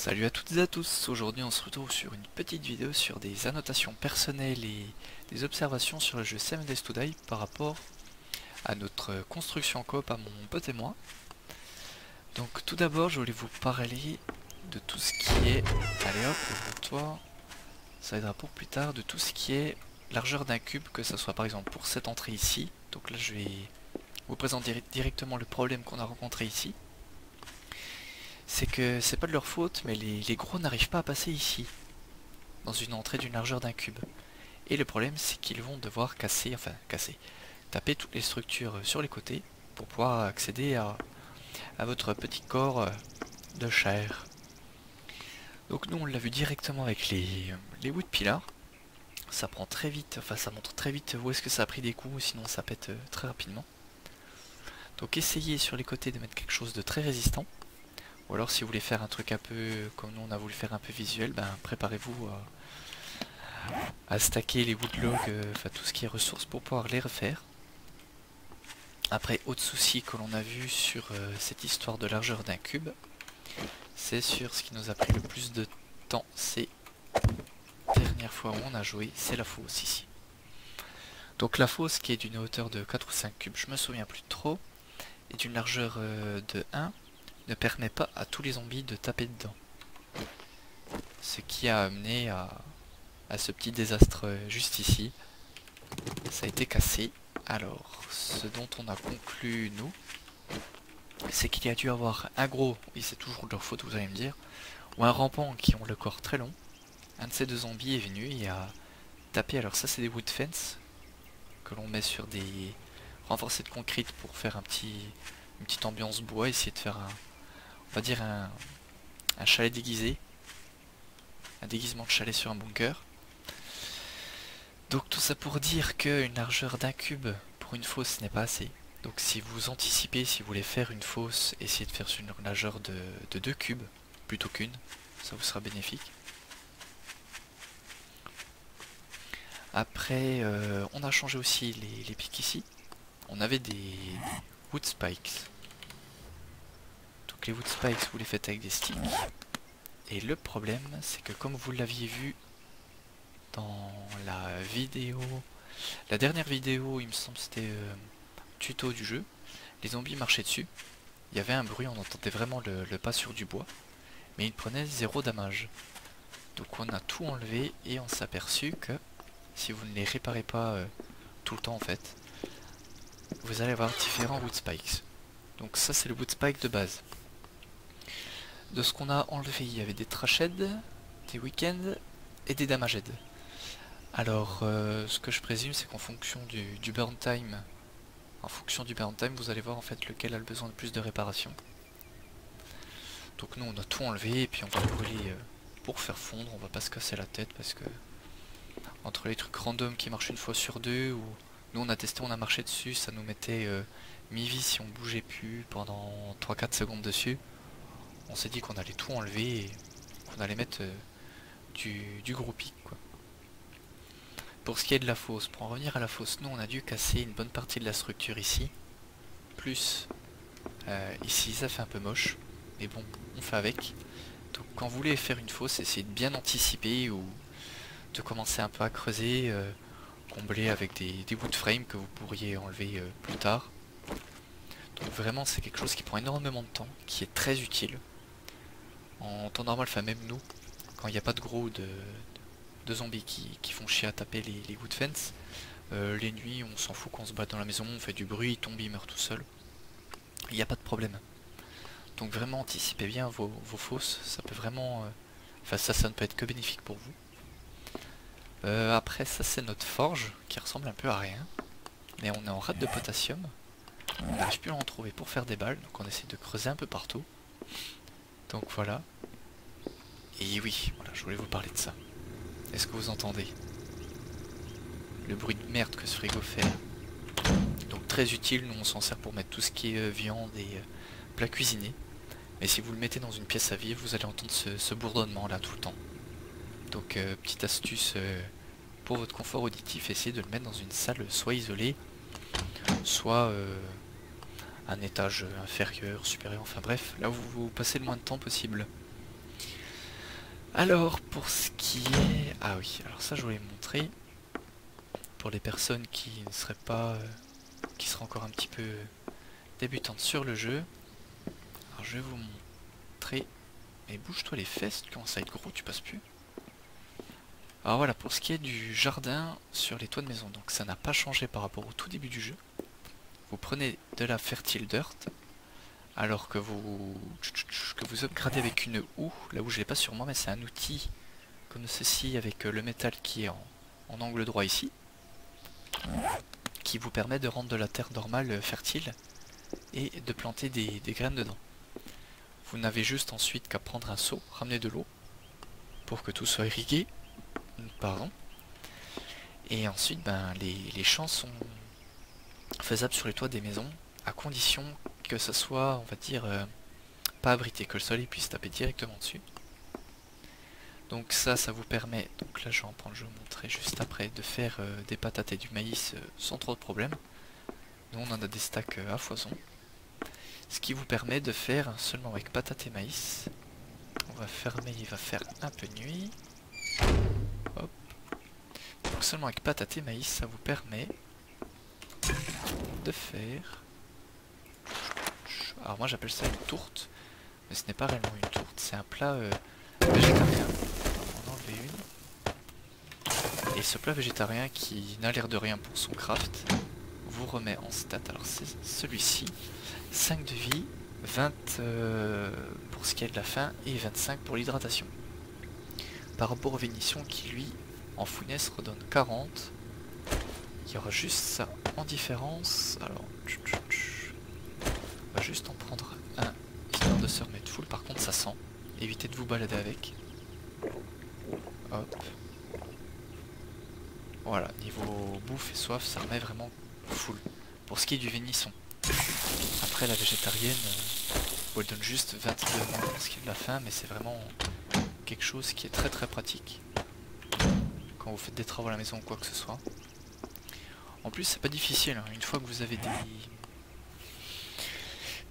Salut à toutes et à tous, aujourd'hui on se retrouve sur une petite vidéo sur des annotations personnelles et des observations sur le jeu Seven Days to Die par rapport à notre construction coop à mon pote et moi. Donc tout d'abord je voulais vous parler de tout ce qui est, allez hop, ouvre-toi, ça aidera pour plus tard, de tout ce qui est largeur d'un cube, que ce soit par exemple pour cette entrée ici. Donc là je vais vous présenter directement le problème qu'on a rencontré ici. C'est que c'est pas de leur faute, mais les gros n'arrivent pas à passer ici, dans une entrée d'une largeur d'un cube. Et le problème, c'est qu'ils vont devoir taper toutes les structures sur les côtés pour pouvoir accéder à votre petit corps de chair. Donc nous, on l'a vu directement avec les wood pillars. Ça prend très vite, enfin ça montre très vite où est-ce que ça a pris des coups, sinon ça pète très rapidement. Donc essayez sur les côtés de mettre quelque chose de très résistant. Ou alors si vous voulez faire un truc un peu comme nous on a voulu faire un peu visuel, ben préparez-vous à stacker les woodlogs, enfin tout ce qui est ressources pour pouvoir les refaire. Après, autre souci que l'on a vu sur cette histoire de largeur d'un cube, c'est sur ce qui nous a pris le plus de temps, c'est dernière fois où on a joué, c'est la fosse ici. Donc la fosse qui est d'une hauteur de 4 ou 5 cubes, je me souviens plus trop, et d'une largeur de 1, ne permet pas à tous les zombies de taper dedans. Ce qui a amené à ce petit désastre juste ici. Ça a été cassé. Alors, ce dont on a conclu, nous, c'est qu'il y a dû avoir un gros, oui c'est toujours de leur faute vous allez me dire, ou un rampant qui ont le corps très long. Un de ces deux zombies est venu et a tapé, alors ça c'est des wood fence, que l'on met sur des renforcés de concrete pour faire une petite ambiance bois, essayer de faire on va dire un chalet déguisé, un déguisement de chalet sur un bunker. Donc tout ça pour dire qu'une largeur d'un cube pour une fosse n'est pas assez. Donc si vous anticipez, si vous voulez faire une fosse, essayez de faire sur une largeur de 2 cubes plutôt qu'une, ça vous sera bénéfique. Après, on a changé aussi les pics ici. On avait des wood spikes. Donc les wood spikes, vous les faites avec des sticks. Et le problème, c'est que comme vous l'aviez vu dans la dernière vidéo, il me semble c'était tuto du jeu, les zombies marchaient dessus, il y avait un bruit, on entendait vraiment le pas sur du bois, mais ils prenaient 0 damage. Donc on a tout enlevé et on s'est aperçu que si vous ne les réparez pas tout le temps en fait, vous allez avoir différents wood spikes. Donc ça c'est le wood spike de base. De ce qu'on a enlevé, il y avait des trashheads, des weekends et des damaged. Alors ce que je présume c'est qu'en fonction du burn time, vous allez voir en fait lequel a le besoin de plus de réparation. Donc nous on a tout enlevé et puis on va brûler pour faire fondre, on va pas se casser la tête parce que entre les trucs random qui marchent une fois sur deux, ou nous on a testé, on a marché dessus, ça nous mettait mi-vie si on bougeait plus pendant 3-4 secondes dessus. On s'est dit qu'on allait tout enlever et qu'on allait mettre du gros pic quoi. Pour ce qui est de la fosse, pour en revenir à la fosse, nous on a dû casser une bonne partie de la structure ici. Plus ici ça fait un peu moche, mais bon on fait avec. Donc quand vous voulez faire une fosse, essayez de bien anticiper ou de commencer un peu à creuser, combler avec des wood frames que vous pourriez enlever plus tard. Donc vraiment c'est quelque chose qui prend énormément de temps, qui est très utile. En temps normal, enfin même nous, quand il n'y a pas de gros de zombies qui font chier à taper les wood fence, les nuits on s'en fout qu'on se batte dans la maison, on fait du bruit, il tombe, il meurt tout seul. Il n'y a pas de problème. Donc vraiment anticipez bien vos fosses, ça peut vraiment... Enfin ça ne peut être que bénéfique pour vous. Après ça c'est notre forge, qui ressemble un peu à rien. Mais on est en rate de potassium. On n'arrive plus à en trouver pour faire des balles, donc on essaie de creuser un peu partout. Donc voilà. Et oui, voilà, je voulais vous parler de ça. Est-ce que vous entendez le bruit de merde que ce frigo fait là? Donc très utile, nous on s'en sert pour mettre tout ce qui est viande et plats cuisinés. Mais si vous le mettez dans une pièce à vivre, vous allez entendre ce bourdonnement là tout le temps. Donc petite astuce pour votre confort auditif, essayez de le mettre dans une salle soit isolée, soit un étage inférieur, supérieur, enfin bref, là où vous passez le moins de temps possible. Alors pour ce qui est... Ah oui, alors ça je voulais montrer. Pour les personnes qui ne seraient pas... qui seraient encore un petit peu débutantes sur le jeu. Alors je vais vous montrer... Mais bouge-toi les fesses, tu commences à être gros, tu passes plus. Alors voilà, pour ce qui est du jardin sur les toits de maison, donc ça n'a pas changé par rapport au tout début du jeu. Vous prenez de la fertile dirt, alors que vous upgradez avec une houe, là où je l'ai pas sur moi, mais c'est un outil comme ceci avec le métal qui est en angle droit ici, qui vous permet de rendre de la terre normale fertile et de planter des graines dedans. Vous n'avez juste ensuite qu'à prendre un seau, ramener de l'eau pour que tout soit irrigué. Pardon. Et ensuite, ben, les champs sont faisables sur les toits des maisons, à condition que ça soit, on va dire, pas abrité, que le soleil puisse taper directement dessus. Donc ça vous permet, donc là je vais en prendre, je vais vous montrer juste après, de faire des patates et du maïs sans trop de problèmes. Nous on en a des stacks à foison. Ce qui vous permet de faire seulement avec patates et maïs. On va fermer, il va faire un peu nuit. Hop. Donc seulement avec patates et maïs, ça vous permet de faire... Alors moi j'appelle ça une tourte, mais ce n'est pas réellement une tourte, c'est un plat végétarien. On va en enlever une. Et ce plat végétarien qui n'a l'air de rien pour son craft, vous remet en stat, alors c'est celui-ci, 5 de vie, 20 pour ce qui est de la faim et 25 pour l'hydratation. Par rapport au Vénition qui lui, en founesse, redonne 40. Il y aura juste ça en différence. Alors, on va juste en prendre un, histoire de se remettre full. Par contre, ça sent. Évitez de vous balader avec. Hop. Voilà, niveau bouffe et soif, ça remet vraiment full. Pour ce qui est du Vénisson. Après, la végétarienne, elle donne juste 22 moins pour ce qui est de la faim, mais c'est vraiment quelque chose qui est très très pratique. Quand vous faites des travaux à la maison ou quoi que ce soit. En plus, c'est pas difficile, hein. Une fois que vous avez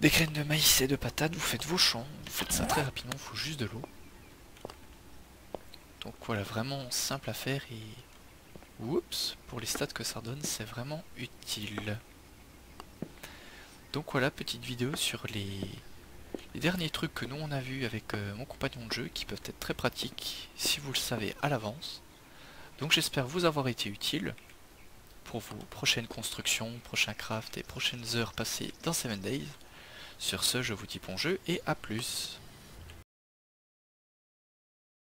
des graines de maïs et de patates, vous faites vos champs, vous faites ça très rapidement, il faut juste de l'eau. Donc voilà, vraiment simple à faire et... Oups, pour les stats que ça redonne, c'est vraiment utile. Donc voilà, petite vidéo sur les derniers trucs que nous on a vu avec mon compagnon de jeu, qui peuvent être très pratiques si vous le savez à l'avance. Donc j'espère vous avoir été utile pour vos prochaines constructions, prochains crafts et prochaines heures passées dans 7 Days. Sur ce, je vous dis bon jeu et à plus.